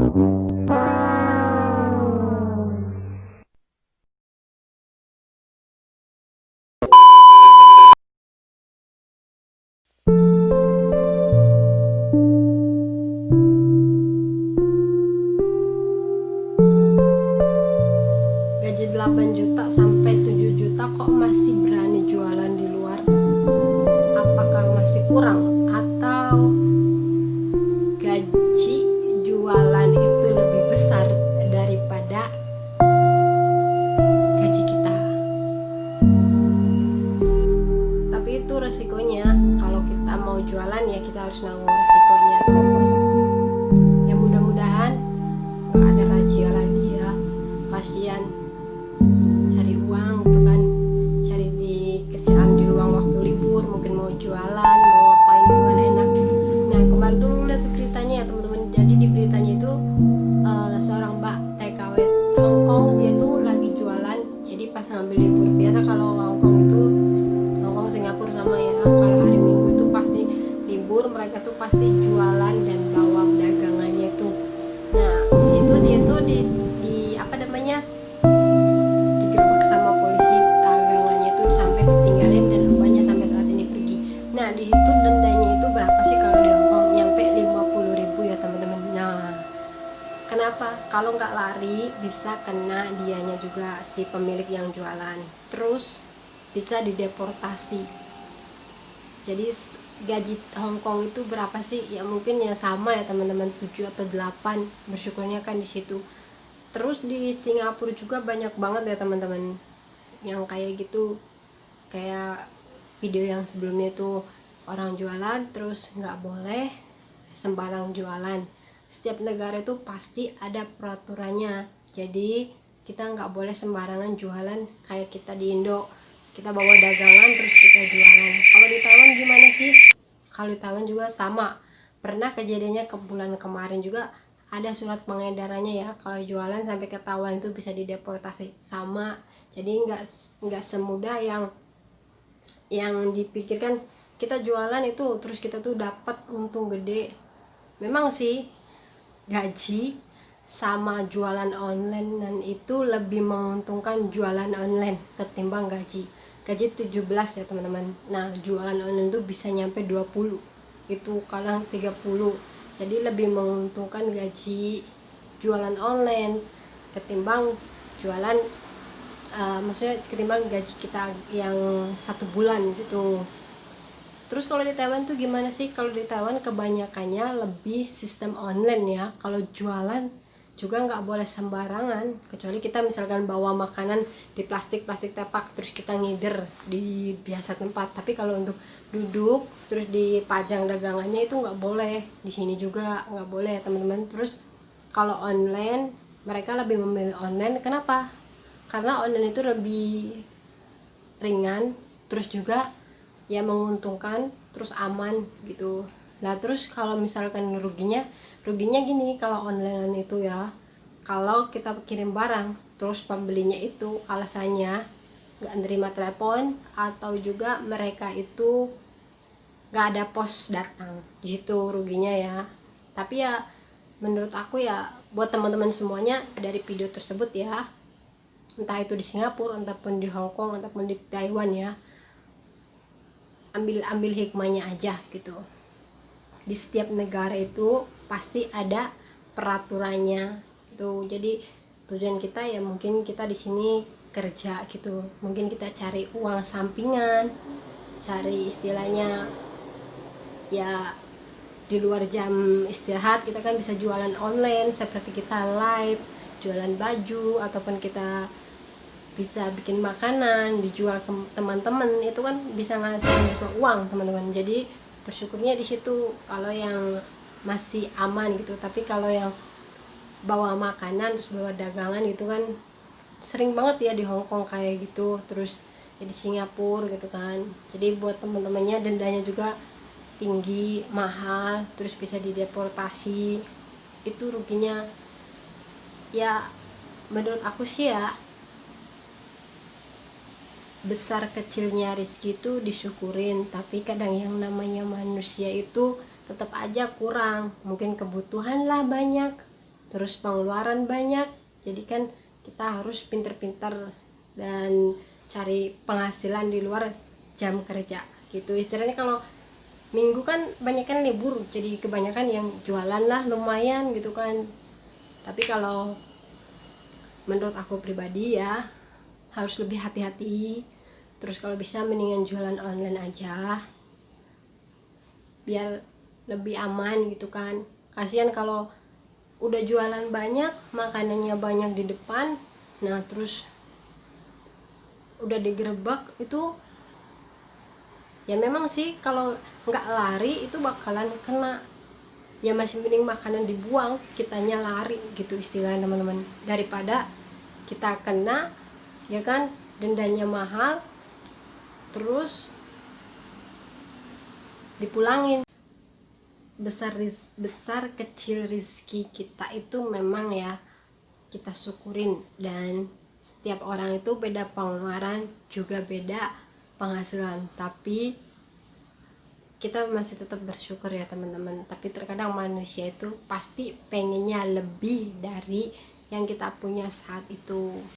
Gaji 8 juta sampai 7 juta kok masih berani jualan di luar? Apakah masih kurang atau gaji jualan itu lebih besar daripada gaji kita? Tapi itu resikonya. Kalau kita mau jualan ya kita harus nanggung resikonya, teman-teman. Ya mudah-mudahan gak ada razia lagi ya. Kasihan cari uang gitu kan, cari di kerjaan di luang waktu libur, mungkin mau jualan, mau ngapain gitu kan enak. Nah kemarin tuh lihat beritanya ya teman-teman. Jadi di beritanya itu seorang mbak TKW Hongkong, dia tuh lagi jualan. Jadi pas ngambil libur, biasa kalau Hongkong itu, Hongkong Singapura sama ya, kalau hari Minggu itu pasti libur, mereka tuh pasti jualan dan bawa dagangannya tuh. Nah di situ dia tuh di apa namanya, digerebek sama polisi, dagangannya itu sampai ditinggalin dan mbaknya sampai saat ini pergi. Nah di situ dendanya itu berapa sih kalau di Hongkong? Nyampe 50.000 ya teman-teman. Nah kenapa? Kalau nggak lari bisa kena dianya juga, si pemilik yang jualan, terus bisa dideportasi. Jadi gaji Hongkong itu berapa sih? Ya mungkin ya sama ya teman-teman, 7 atau 8, bersyukurnya kan di situ. Terus di Singapura juga banyak banget ya teman-teman yang kayak gitu, kayak video yang sebelumnya itu orang jualan terus nggak boleh sembarang jualan. Setiap negara itu pasti ada peraturannya, jadi kita nggak boleh sembarangan jualan. Kayak kita di Indo, kita bawa dagangan terus kita jualan. Kalau di Taiwan gimana sih? Kalau di Taiwan juga sama, pernah kejadiannya ke bulan kemarin juga ada surat pengedarannya ya, kalau jualan sampai ketahuan itu bisa dideportasi sama. Jadi nggak semudah yang dipikirkan. Kita jualan itu terus kita tuh dapat untung gede. Memang sih gaji sama jualan online dan itu lebih menguntungkan jualan online ketimbang gaji 17 ya teman-teman. Nah jualan online tuh bisa nyampe 20, itu kadang 30. Jadi lebih menguntungkan gaji jualan online ketimbang jualan maksudnya ketimbang gaji kita yang 1 bulan gitu. Terus kalau di Taiwan tuh gimana sih? Kalau di Taiwan kebanyakannya lebih sistem online ya. Kalau jualan juga nggak boleh sembarangan, kecuali kita misalkan bawa makanan di plastik tepak terus kita ngider di biasa tempat. Tapi kalau untuk duduk terus dipajang dagangannya itu nggak boleh. Di sini juga nggak boleh ya teman-teman. Terus kalau online, mereka lebih memilih online. Kenapa? Karena online itu lebih ringan, terus juga ya menguntungkan, terus aman gitu. Nah terus kalau misalkan ruginya gini, kalau online itu ya, kalau kita kirim barang terus pembelinya itu alasannya nggak nerima telepon, atau juga mereka itu nggak ada pos datang, di situ ruginya ya. Tapi ya menurut aku ya, buat teman-teman semuanya dari video tersebut ya, entah itu di Singapura ataupun di Hong Kong ataupun di Taiwan ya, ambil hikmahnya aja gitu. Di setiap negara itu pasti ada peraturannya gitu. Jadi tujuan kita ya mungkin kita di sini kerja gitu, mungkin kita cari uang sampingan, cari istilahnya ya di luar jam istirahat kita kan bisa jualan online, seperti kita live jualan baju, ataupun kita bisa bikin makanan dijual ke teman-teman, itu kan bisa ngasihin juga uang teman-teman. Jadi bersyukurnya di situ kalau yang masih aman gitu. Tapi kalau yang bawa makanan terus bawa dagangan gitu kan sering banget ya di Hong Kong kayak gitu, terus ya di Singapura gitu kan. Jadi buat teman-temannya dendanya juga tinggi, mahal, terus bisa dideportasi. Itu ruginya ya. Menurut aku sih ya, besar kecilnya rezeki itu disyukurin, tapi kadang yang namanya manusia itu tetap aja kurang. Mungkin kebutuhan lah banyak, terus pengeluaran banyak. Jadi kan kita harus pinter-pinter dan cari penghasilan di luar jam kerja gitu. Istilahnya kalau minggu kan banyak kan libur, jadi kebanyakan yang jualan lah lumayan gitu kan. Tapi kalau menurut aku pribadi ya harus lebih hati-hati. Terus kalau bisa mendingan jualan online aja biar lebih aman gitu kan. Kasihan kalau udah jualan banyak, makanannya banyak di depan, nah terus udah digerebek itu ya memang sih kalau nggak lari itu bakalan kena. Ya masih mending makanan dibuang, kitanya lari gitu istilahnya teman-teman, daripada kita kena ya kan, dendanya mahal terus dipulangin. Besar kecil rezeki kita itu memang ya kita syukurin, dan setiap orang itu beda pengeluaran juga beda penghasilan, tapi kita masih tetap bersyukur ya teman-teman. Tapi terkadang manusia itu pasti pengennya lebih dari yang kita punya saat itu.